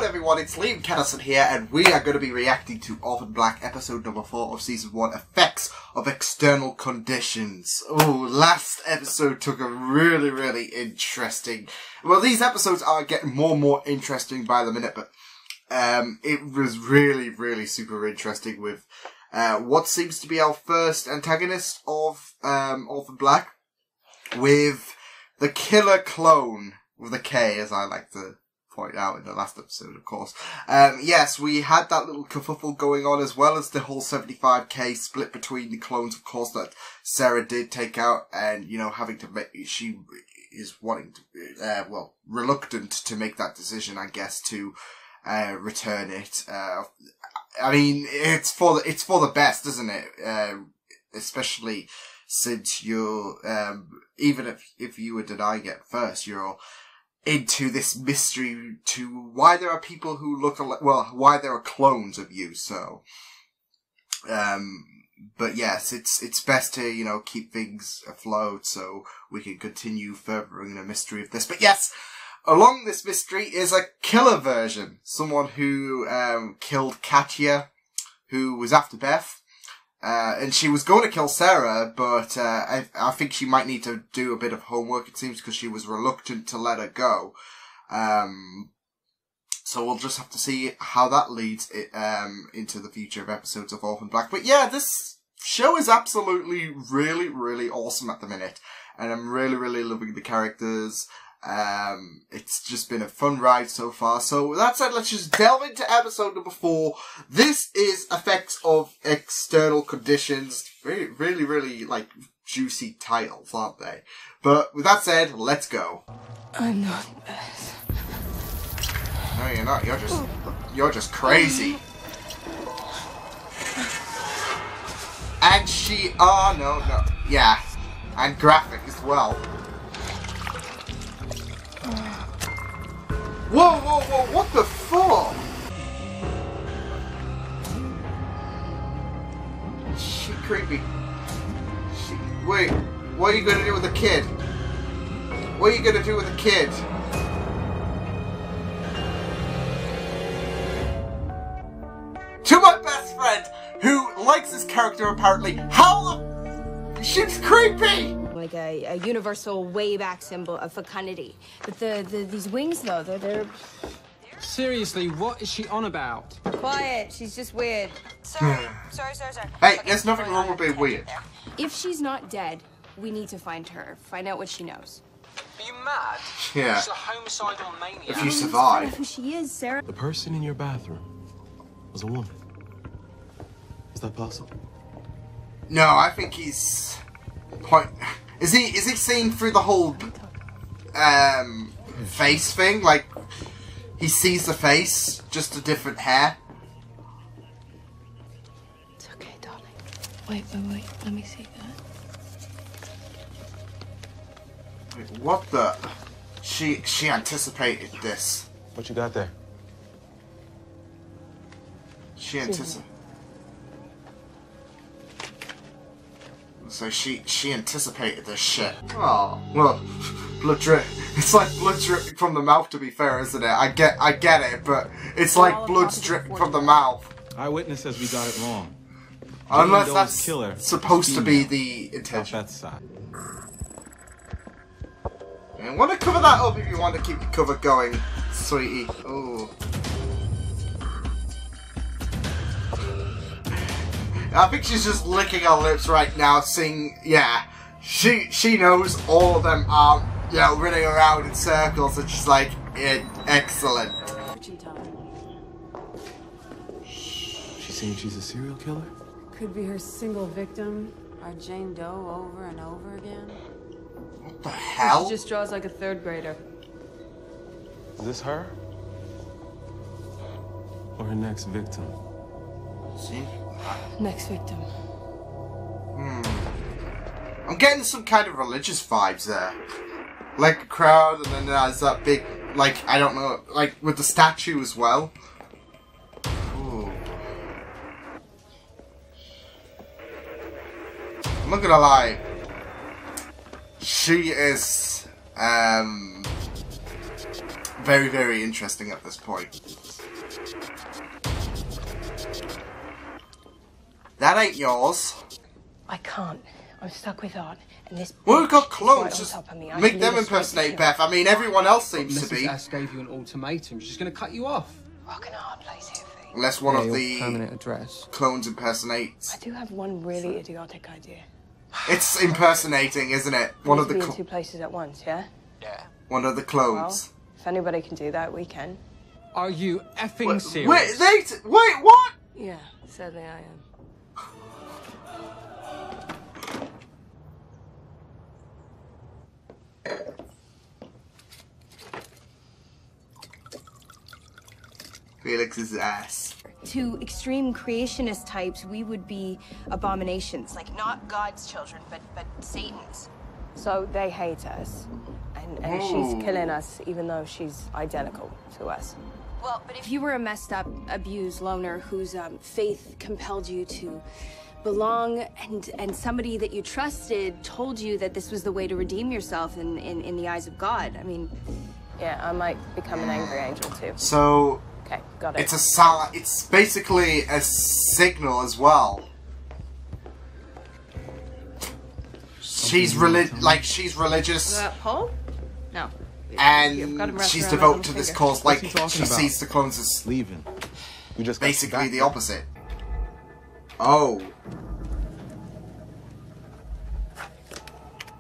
everyone, it's Liam Catterson here, and we are going to be reacting to Orphan Black, episode number 4 of season 1, Effects of External Conditions. Oh, last episode took a really interesting... Well, these episodes are getting more and more interesting by the minute, but it was really super interesting with what seems to be our first antagonist of Orphan Black, with the killer clone, with a K, as I like to point out in the last episode, of course. Yes, we had that little kerfuffle going on, as well as the whole 75k split between the clones, of course, that Sarah did take out, and, you know, having to make, she is wanting to, well, reluctant to make that decision, I guess, to return it. I mean, it's for the best, isn't it? Especially since you're, even if you were denying it first, you're into this mystery to why there are people who look alike, well, why there are clones of you, so, but yes, it's best to, you know, keep things afloat so we can continue furthering the mystery of this. But yes, along this mystery is a killer version, someone who, killed Katya, who was after Beth. And she was going to kill Sarah, but I think she might need to do a bit of homework, it seems, because she was reluctant to let her go. So we'll just have to see how that leads it, into the future of episodes of Orphan Black. But yeah, this show is absolutely really awesome at the minute, and I'm really loving the characters. It's just been a fun ride so far. So with that said, let's just delve into episode number 4. This is Effects of External Conditions. Really like juicy titles, aren't they? But with that said, let's go. I'm not Beth. No, you're not. You're just crazy. And she, oh no, yeah, and graphic as well. Whoa, what the fuck? She creepy. Wait, what are you gonna do with the kid? What are you gonna do with the kid? To my best friend, who likes this character apparently, how the... She's creepy! Like a universal way back symbol of fecundity. But these wings, though, they're... Seriously, what is she on about? Quiet, she's just weird. Sorry. Hey, there's nothing wrong with being weird. If she's not dead, we need to find her. Find out what she knows. Are you mad? Yeah. She's a homicidal maniac. If you survive. Who she is, Sarah. The person in your bathroom was a woman. Is that possible? No, I think he's... Is he seeing through the whole face thing? Like, he sees the face, just a different hair? It's okay, darling. Wait. Let me see that. Wait, what the... She anticipated this. What you got there? She anticipated... So she anticipated this shit. Oh, well, blood drip. It's like blood dripping from the mouth, to be fair, isn't it? I get it, but it's like blood's dripping from the mouth. Eyewitness says we got it wrong. Unless that's supposed to be the intention. Beth's side. And want to cover that up if you want to keep the cover going, sweetie. Ooh. I think she's just licking her lips right now, seeing, yeah, she knows all of them are, you know, running around in circles, and she's like, excellent. She's saying she's a serial killer? Could be her single victim, our Jane Doe over and over again. What the hell? She just draws like a third grader. Is this her? Or her next victim? See? Next victim. I'm getting some kind of religious vibes there. Like a crowd, and then there's that big, like, I don't know, like with the statue as well. Ooh. I'm not gonna lie. She is, very, very interesting at this point. That ain't yours. I can't. I'm stuck with Art, and this. Well, we've got bitch is clones. right on Just top of me. I make can them lead a straight impersonate to Beth. I mean, everyone else seems to Mrs. be. S gave you an ultimatum. She's going to cut you off. Rock and a hard place here, Fee. Unless one of your the permanent address. clones impersonates. I do have one really idiotic idea. It's impersonating, isn't it? One of the be in two places at once, yeah? Yeah. one of the Well, clones. if anybody can do that, we can. Are you effing serious? Wait, what? Yeah, sadly I am. Felix's ass. To extreme creationist types, we would be abominations. Like, not God's children, but Satan's. So they hate us. And she's killing us, even though she's identical to us. Well, but if you were a messed up, abused loner whose faith compelled you to belong, and somebody that you trusted told you that this was the way to redeem yourself in the eyes of God, I mean, yeah, I might become an angry angel too. So Okay, got it. it's basically a signal as well. She's religious. Paul? No. And she's devoted to this cause, like, What's he talking she about? sees the clones as Leaving. We just got basically back. the opposite. Oh.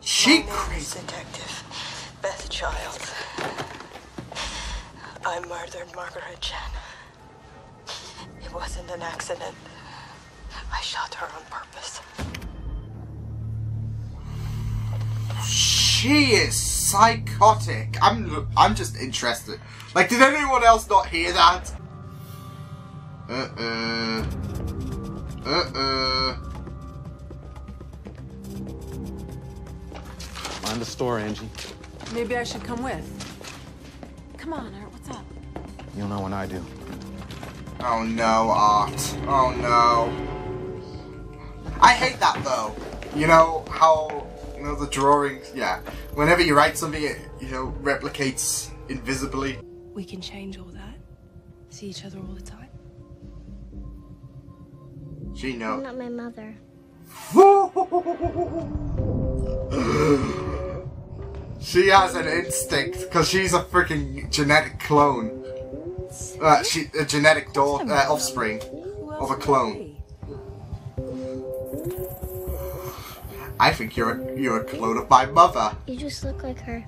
She crazy. Detective Beth Childs. I murdered Margaret Chen. It wasn't an accident. I shot her on purpose. She is psychotic. I'm just interested. Like, did anyone else not hear that? Mind the store, Angie. Maybe I should come with. Come on, Art, what's up? You'll know when I do. Oh no, Art. Oh no. I hate that though. You know how, you know, the drawings, yeah. Whenever you write something, it, you know, replicates invisibly. We can change all that. See each other all the time. She I'm knows. not my mother. She has an instinct, because she's a freaking genetic clone. She a genetic offspring of a clone. I think you're a clone of my mother. You just look like her.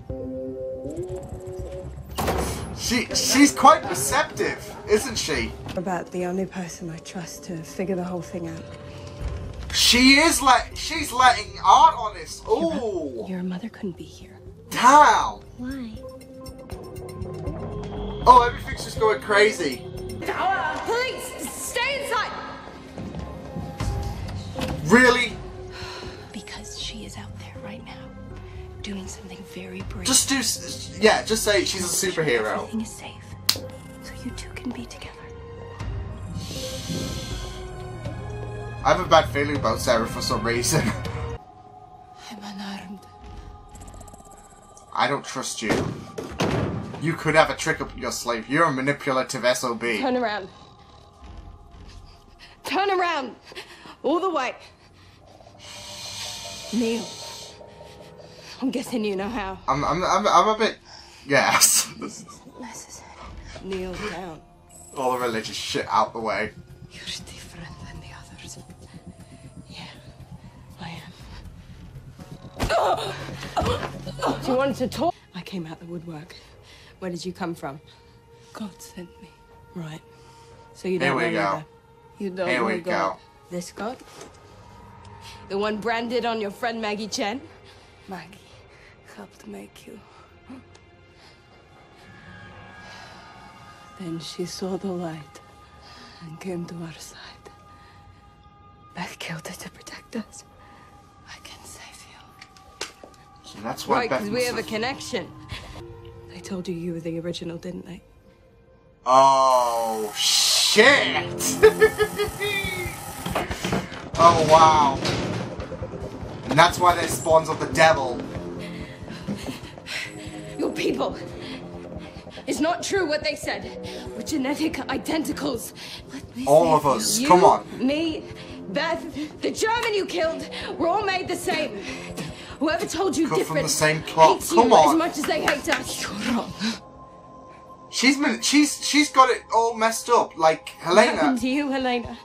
She's quite perceptive, isn't she? About the only person I trust to figure the whole thing out. She's letting Art on this. Ooh, Your mother couldn't be here. damn. Why? Oh, everything's just going crazy. Police! Stay inside! Really? Because she is out there right now, doing something very brave. Just say she's a superhero. Everything is safe, so you two can be together. I have a bad feeling about Sarah for some reason. I'm unarmed. I don't trust you. You could have a trick up your sleeve. You're a manipulative SOB. Turn around. Turn around! All the way. Kneel. I'm guessing you know how. I'm a bit. Yes. Necessary. Kneel down. All the religious shit out the way. You're different than the others. Yeah, I am. Do you want to talk? I came out the woodwork. Where did you come from? God sent me. Right. So you don't Here we know go. either. You don't Here know we God. go. This God? The one branded on your friend Maggie Chen? Maggie helped make you. Then she saw the light and came to our side. Beth killed her to protect us. I can save you. So that's why Right, Beth because we have a must have- connection. They told you were the original, didn't they? Oh shit! Oh wow! And that's why they're spawns of the devil. Your people. It's not true what they said. We're genetic identicals. Let me All save of us. you. Come on. Me, Beth, the German you killed, we're all made the same. Whoever told you Cut different from the same cloth. hates Come you on. as much as they hate us. You're wrong. She's got it all messed up. Like What Helena. happened to you, Helena?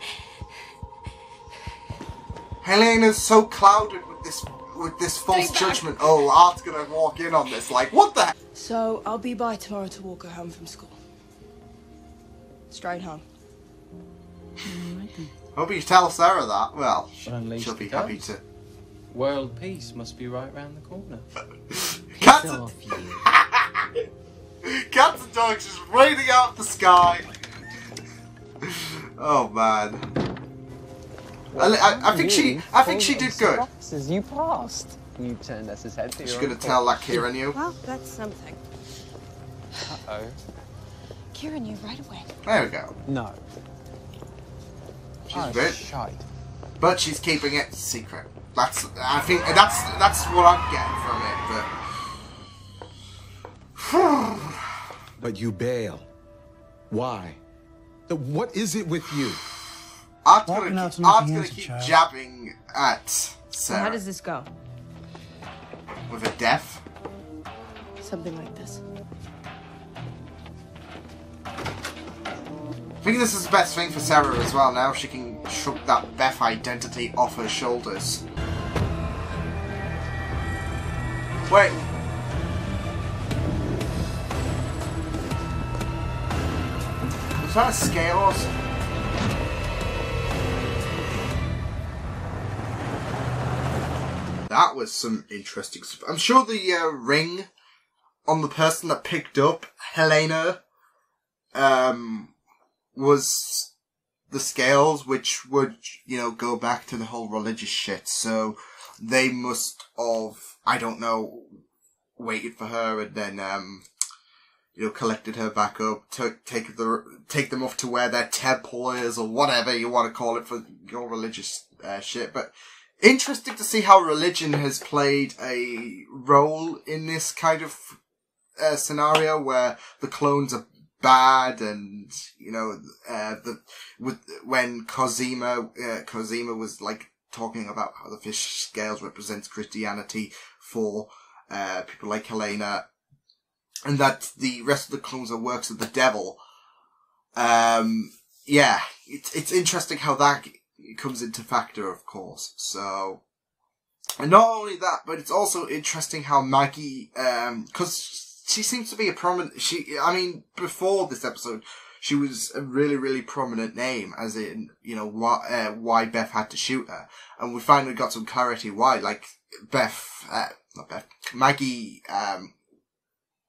Helena's so clouded with this false Stay back. judgment. Oh, Art's gonna walk in on this. Like, what the heck? So, I'll be by tomorrow to walk her home from school. Straight home. Hope you tell Sarah that. Well, Unleash she'll be the happy ghost. to. World peace must be right round the corner. Cats Piss and, off, you. cats and dogs just raining out the sky. Oh man. I think she did good. You passed. You turned us his head to She's your gonna own tell that Kira knew. Well, that's something. Uh-oh. Kira knew right away. There we go. No. She's good, Shite. but she's keeping it secret. I think that's what I'm getting from it. But But you bail. Why? What is it with you? Art's Walking gonna out's keep, not Art's the gonna answer, keep child. jabbing at So Sarah how does this go? with a death. Something like this. I think this is the best thing for Sarah as well. Now she can shrug that Beth identity off her shoulders. Wait. Was that a scale or something? That was some interesting stuff. I'm sure the ring on the person that picked up Helena was the scales, which would, go back to the whole religious shit. So they must have, I don't know, waited for her and then, collected her back up, take them off to where their temple is, or whatever you want to call it for your religious shit. But interesting to see how religion has played a role in this kind of scenario where the clones are bad, and when Cosima was like talking about how the fish scales represents Christianity for people like Helena, and that the rest of the clones are works of the devil. It's interesting how that comes into factor, of course. So, and not only that, but it's also interesting how Maggie, because she seems to be a prominent, before this episode, she was a really, really prominent name, as in, why Beth had to shoot her. And we finally got some clarity why. Like, Maggie,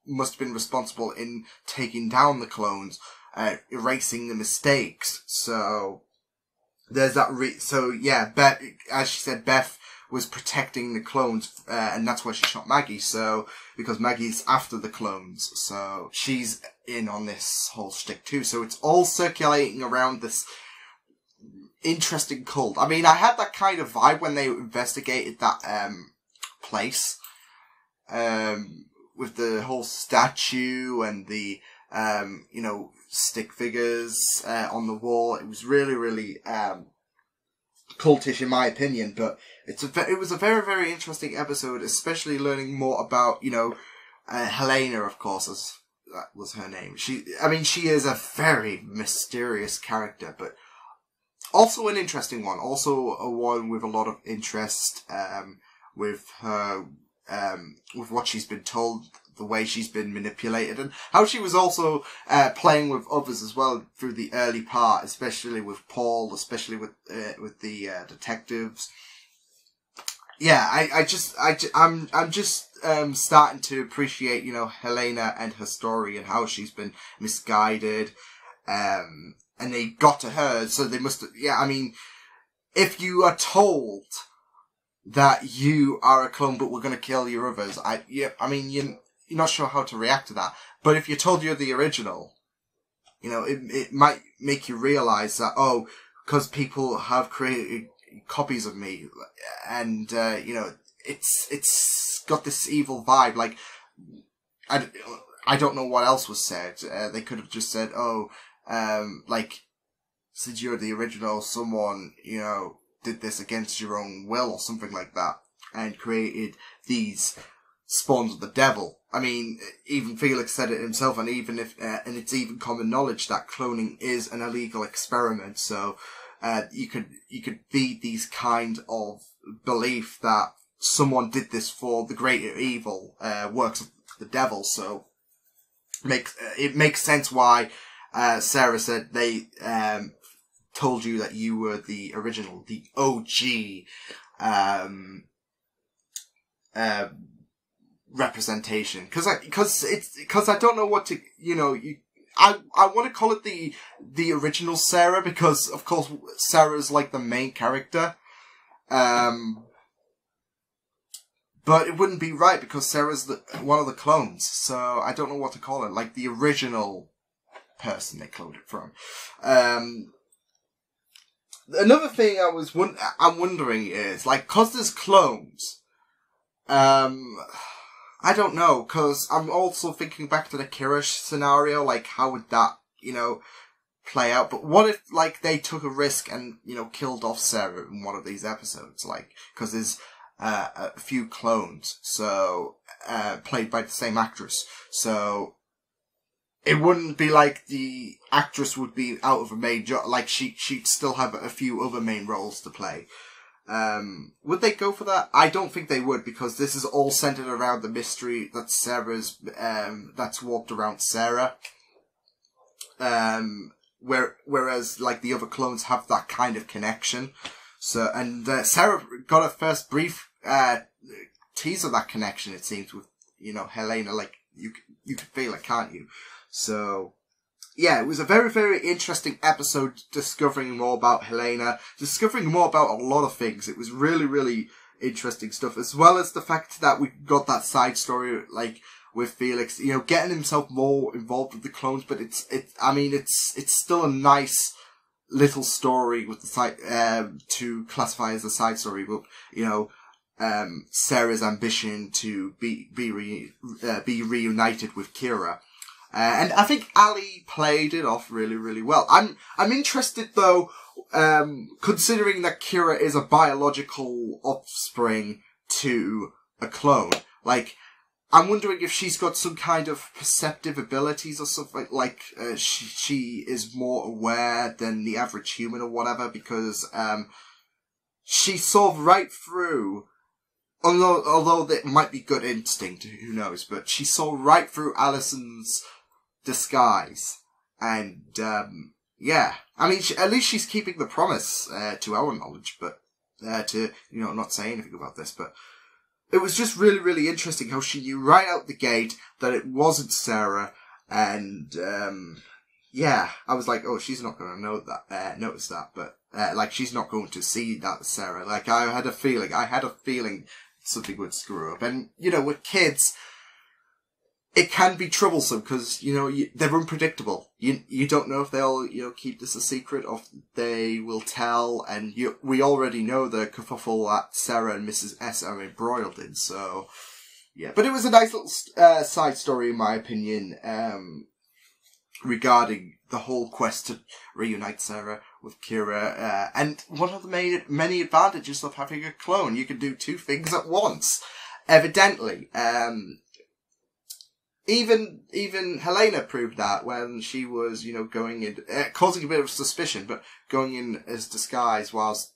must have been responsible in taking down the clones, erasing the mistakes. So, there's that Beth, as she said, Beth was protecting the clones, and that's why she shot Maggie. So, because Maggie's after the clones, so she's in on this whole shtick too. So it's all circulating around this interesting cult. I mean, I had that kind of vibe when they investigated that place, with the whole statue and the stick figures on the wall. It was really, really cultish in my opinion, but it was a very, very interesting episode, especially learning more about, Helena, of course, as that was her name. She is a very mysterious character, but also an interesting one. Also a one with a lot of interest, with her, with what she's been told, the way she's been manipulated, and how she was also playing with others as well through the early part, especially with Paul, especially with the detectives. Yeah, I'm just starting to appreciate, Helena and her story and how she's been misguided, and they got to her, so they must. If you are told that you are a clone, but we're going to kill your others, you're not sure how to react to that. But if you're told you're the original, it might make you realize that, because people have created copies of me, and, it's got this evil vibe. Like, I don't know what else was said. They could have just said, since you're the original, someone, did this against your own will or something like that, and created these spawns of the devil. I mean, even Felix said it himself, and even if, and it's even common knowledge that cloning is an illegal experiment. So, you could feed these kind of belief that someone did this for the greater evil, works of the devil. So, it makes sense why, Sarah said they, told you that you were the original, the OG, representation. Cause I don't know what to, I want to call it the original Sarah, because of course Sarah's like the main character. But it wouldn't be right because Sarah's one of the clones, so I don't know what to call it, like the original person they cloned it from. Another thing I'm wondering is, like, cause there's clones, I don't know, cause I'm also thinking back to the Kira scenario, like, how would that, play out? But what if, like, they took a risk and, killed off Sarah in one of these episodes, like, cause there's, a few clones, so, played by the same actress, so, it wouldn't be like the actress would be out of a main job, like she'd still have a few other main roles to play. Would they go for that? I don't think they would, because this is all centered around the mystery that Sarah's, that's warped around Sarah. Whereas, like, the other clones have that kind of connection. So, and, Sarah got a first brief, tease of that connection, it seems, with, Helena, like, you can feel it, can't you? So, yeah, it was a very, very interesting episode, discovering more about Helena, discovering more about a lot of things. It was really, really interesting stuff, as well as the fact that we got that side story, like, with Felix, getting himself more involved with the clones, but it's still a nice little story with the side, to classify as a side story, but, Sarah's ambition to be reunited with Kira. And I think Ali played it off really, really well. I'm interested though, considering that Kira is a biological offspring to a clone. Like, I'm wondering if she's got some kind of perceptive abilities or something, like, she is more aware than the average human or whatever, because, she saw right through, although it might be good instinct, who knows, but she saw right through Allison's disguise, and yeah, I mean, at least she's keeping the promise, to our knowledge, but to not say anything about this, but it was just really, really interesting how she knew right out the gate that it wasn't Sarah, and yeah, I was like, oh, she's not going to know that, notice that, but like, she's not going to see that Sarah. Like, I had a feeling something would screw up, and with kids, it can be troublesome because, they're unpredictable. You don't know if they'll, keep this a secret or if they will tell, and we already know the kerfuffle that Sarah and Mrs. S are embroiled in, so, yeah. But it was a nice little, side story in my opinion, regarding the whole quest to reunite Sarah with Kira, and one of the many advantages of having a clone. You can do two things at once, evidently. Even Helena proved that when she was, going in, causing a bit of suspicion, but going in as disguise whilst,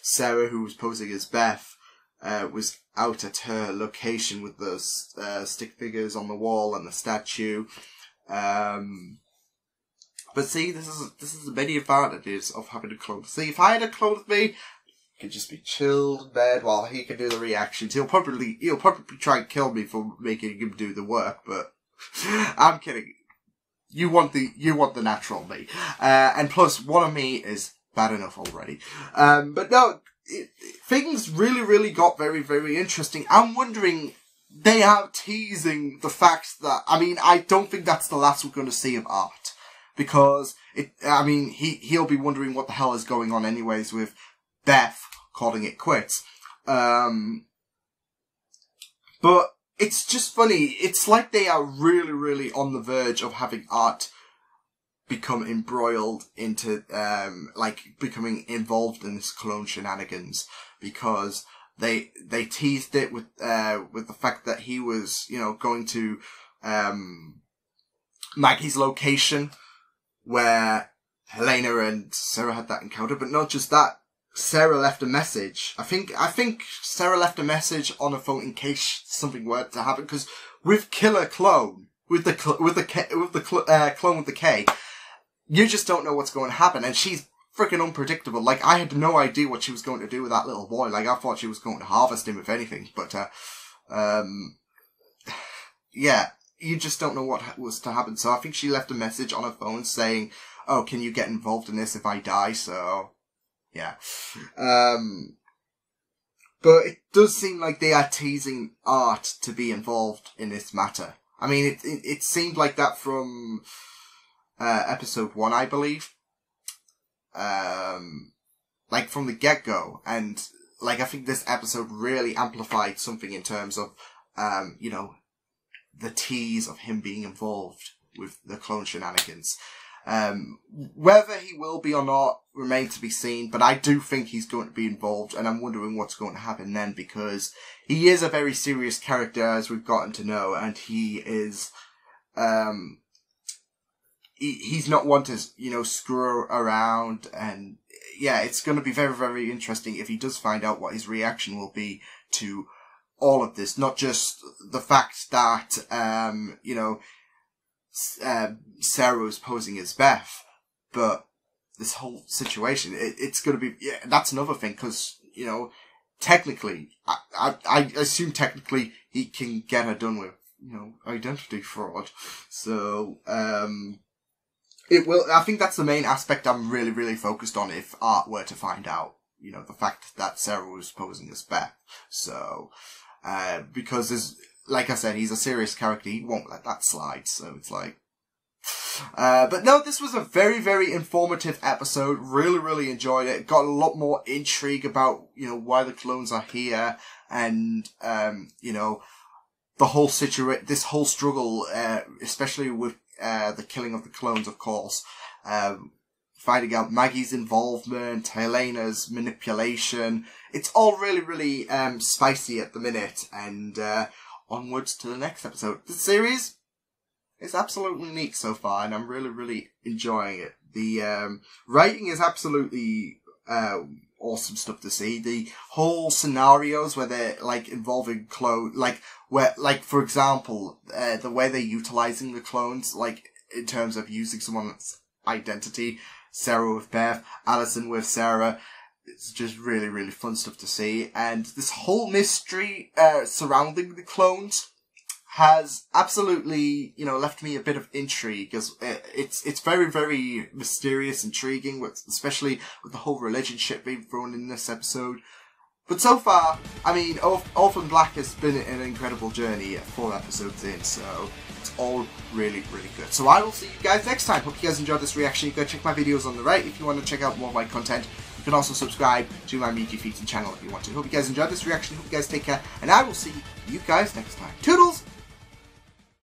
Sarah, who was posing as Beth, was out at her location with the, stick figures on the wall and the statue. But see, this is the many advantages of having a clone. See, if I had a clone of me, he could just be chilled in bed while he can do the reactions. He'll probably try and kill me for making him do the work, but I'm kidding. You want the natural me. And plus, one of me is bad enough already. But no, things really, really got very, very interesting. I'm wondering, they are teasing the fact that, I don't think that's the last we're going to see of Art. Because, he'll be wondering what the hell is going on anyways with Beth calling it quits. But it's just funny. It's like they are really, really on the verge of having Art become embroiled into, like, becoming involved in this clone shenanigans, because they teased it with the fact that he was, you know, going to, Maggie's location, where Helena and Sarah had that encounter, but not just that. Sarah left a message. I think Sarah left a message on a phone in case something were to happen, because with Killer Clone, with the clone with the K, you just don't know what's going to happen, and she's freaking unpredictable. Like, I had no idea what she was going to do with that little boy. Like, I thought she was going to harvest him, if anything, but, yeah, you just don't know what was to happen. So I think she left a message on her phone saying, oh, can you get involved in this if I die? So, yeah. But it does seem like they are teasing Art to be involved in this matter. I mean, it seemed like that from episode 1, I believe. Like, from the get-go. And, like, I think this episode really amplified something in terms of, you know, the tease of him being involved with the clone shenanigans. Whether he will be or not remains to be seen, but I do think he's going to be involved, and I'm wondering what's going to happen then, because he is a very serious character, as we've gotten to know, and he is, he's not one to, you know, screw around, and yeah, it's going to be very, very interesting if he does find out what his reaction will be to all of this, not just the fact that, you know, Sarah was posing as Beth, but this whole situation, it's going to be, yeah, that's another thing, because, you know, technically, I assume technically he can get her done with, you know, identity fraud. So, it will, I think that's the main aspect I'm really, really focused on if Art were to find out, you know, the fact that Sarah was posing as Beth. So, because there's, like I said, he's a serious character, he won't let that slide, so it's like, but no, this was a very, very informative episode. Really, really enjoyed it. Got a lot more intrigue about, you know, why the clones are here, and, you know, the whole this whole struggle, especially with, the killing of the clones, of course, finding out Maggie's involvement, Helena's manipulation. It's all really, really, spicy at the minute, and, onwards to the next episode. The series is absolutely unique so far, and I'm really, really enjoying it. The writing is absolutely awesome stuff to see. The whole scenarios where they're like involving clones, like where, like for example, the way they're utilizing the clones, like in terms of using someone's identity. Sarah with Beth, Allison with Sarah. It's just really, really fun stuff to see. And this whole mystery surrounding the clones has absolutely, you know, left me a bit of intrigue, because it's very, very mysterious, intriguing, especially with the whole relationship being thrown in this episode. But so far, I mean, Orphan Black has been an incredible journey at 4 episodes in, so it's all really, really good. So I will see you guys next time. Hope you guys enjoyed this reaction. You can check my videos on the right if you want to check out more of my content. You can also subscribe to my media feeds and channel if you want to. Hope you guys enjoyed this reaction. Hope you guys take care, and I will see you guys next time. Toodles!